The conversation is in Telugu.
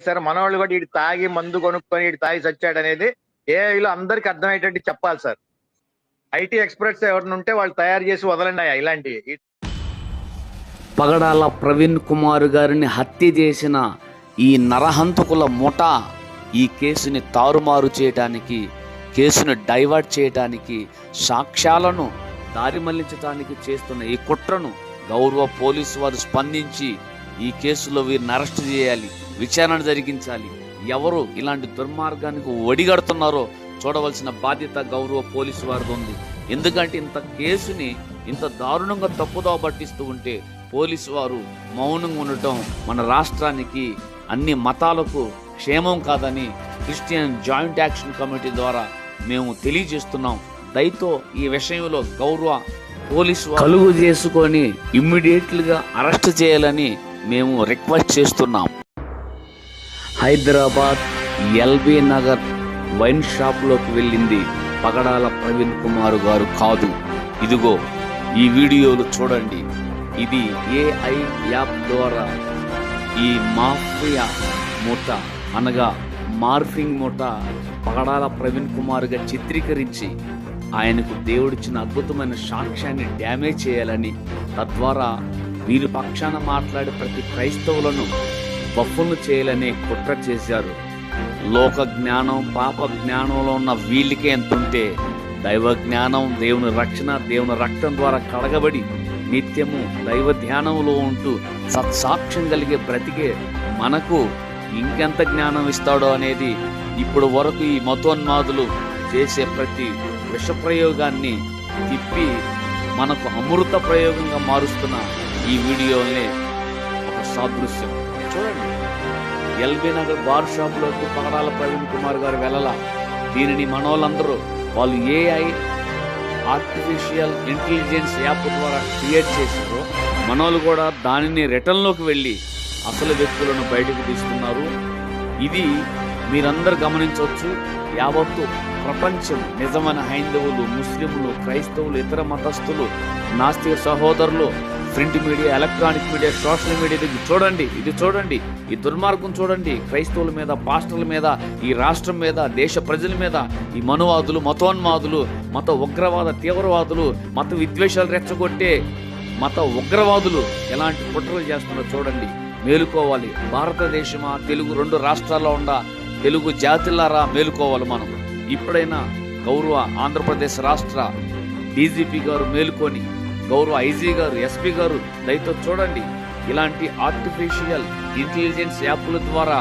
సరే మనవాళ్ళు కూడా ఇటు తాగి మందు కొనుక్కొని ఇటు తాగి చచ్చాడు అనేది ఏఐలో అందరికి అర్థమయ్యేటట్టు చెప్పాలి సార్. ఐటీ ఎక్స్పర్ట్స్ ఎవరిని ఉంటే వాళ్ళు తయారు చేసి వదలండి ఇలాంటివి. పగడాల ప్రవీణ్ కుమార్ గారిని హత్య చేసిన ఈ నరహంతకుల ముఠా ఈ కేసుని తారుమారు చేయడానికి, కేసును డైవర్ట్ చేయడానికి, సాక్ష్యాలను దారి మళ్లించడానికి చేస్తున్న ఈ కుట్రను గౌరవ పోలీసు వారు స్పందించి ఈ కేసులో వీరిని అరెస్ట్ చేయాలి, విచారణ జరిగించాలి. ఎవరు ఇలాంటి దుర్మార్గానికి ఒడిగడుతున్నారో చూడవలసిన బాధ్యత గౌరవ పోలీసు వారిది ఉంది. ఎందుకంటే ఇంత కేసుని ఇంత దారుణంగా తప్పుదోవ పట్టిస్తూ ఉంటే పోలీసు వారు మౌనంగా ఉండటం మన రాష్ట్రానికి, అన్ని మతాలకు క్షేమం కాదని క్రిస్టియన్ జాయింట్ యాక్షన్ కమిటీ ద్వారా మేము తెలియజేస్తున్నాం. దయతో ఈ విషయంలో గౌరవ పోలీసు కలుగు చేసుకొని ఇమ్మీడియట్లుగా అరెస్ట్ చేయాలని మేము రిక్వెస్ట్ చేస్తున్నాం. హైదరాబాద్ ఎల్బీ నగర్ వైన్ షాప్లోకి వెళ్ళింది పగడాల ప్రవీణ్ కుమార్ గారు కాదు. ఇదిగో ఈ వీడియోలు చూడండి. ఇది ఏఐ యాప్ ద్వారా ఈ మాఫియా మూట అనగా మార్ఫింగ్ మూట పగడాల ప్రవీణ్ కుమార్గా చిత్రీకరించి ఆయనకు దేవుడిచ్చిన అద్భుతమైన సాక్ష్యాన్ని డ్యామేజ్ చేయాలని, తద్వారా వీరి పక్షాన మాట్లాడే ప్రతి క్రైస్తవులను బఫులను చేయాలనే కుట్ర చేశారు. లోక జ్ఞానం, పాప జ్ఞానంలో ఉన్న వీళ్ళకే ఎంతుంటే దైవ జ్ఞానం, దేవుని రక్షణ, దేవుని రక్తం ద్వారా కడగబడి నిత్యము దైవ ధ్యానంలో ఉంటూ సత్సాక్ష్యం కలిగే బ్రతికే మనకు ఇంకెంత జ్ఞానం ఇస్తాడో అనేది ఇప్పుడు వరకు ఈ మతోన్మాదులు చేసే ప్రతి విషప్రయోగాన్ని తిప్పి మనకు అమృత ప్రయోగంగా మారుస్తున్న ఈ వీడియోనే ఒక సాదృశ్యం. చూడండి, ఎల్బీ నగర్ బార్ షాప్లోకి పగడాల ప్రవీణ్ కుమార్ గారు వెళ్ళాల. దీనిని మనోళ్ళందరూ వాళ్ళు ఏఐ ఆర్టిఫిషియల్ ఇంటెలిజెన్స్ యాప్ ద్వారా క్రియేట్ చేశారు. మనోళ్ళు కూడా దానిని రిటర్న్లోకి వెళ్ళి అసలు వ్యక్తులను బయటకు తీస్తున్నారు. ఇది మీరందరూ గమనించవచ్చు. యావత్తు ప్రపంచం నిజమైన హైందవులు, ముస్లింలు, క్రైస్తవులు, ఇతర మతస్థులు, నాస్తిక సహోదరులు, print media, electronic media, social media దగ్గర చూడండి, ఇది చూడండి, ఈ దుర్మార్గం చూడండి. క్రైస్తవుల మీద, పాస్టర్ల మీద, ఈ రాష్ట్రం మీద, దేశ ప్రజల మీద ఈ మనువాదులు, మతోన్మాదులు, మత ఉగ్రవాద తీవ్రవాదులు, మత విద్వేషాలు రెచ్చగొట్టే మత ఉగ్రవాదులు ఎలాంటి కుట్రలు చేస్తున్నారో చూడండి. మేలుకోవాలి. భారతదేశమా, తెలుగు రెండు రాష్ట్రాల్లో ఉన్న తెలుగు జాతిలారా మేలుకోవాలి. మనం ఇప్పుడైనా గౌరవ ఆంధ్రప్రదేశ్ రాష్ట్ర డీజీపీ గారు మేలుకొని, గౌరవ ఐజీ గారు, ఎస్పీ గారు దయతో చూడండి. ఇలాంటి ఆర్టిఫిషియల్ ఇంటెలిజెన్స్ యాప్ల ద్వారా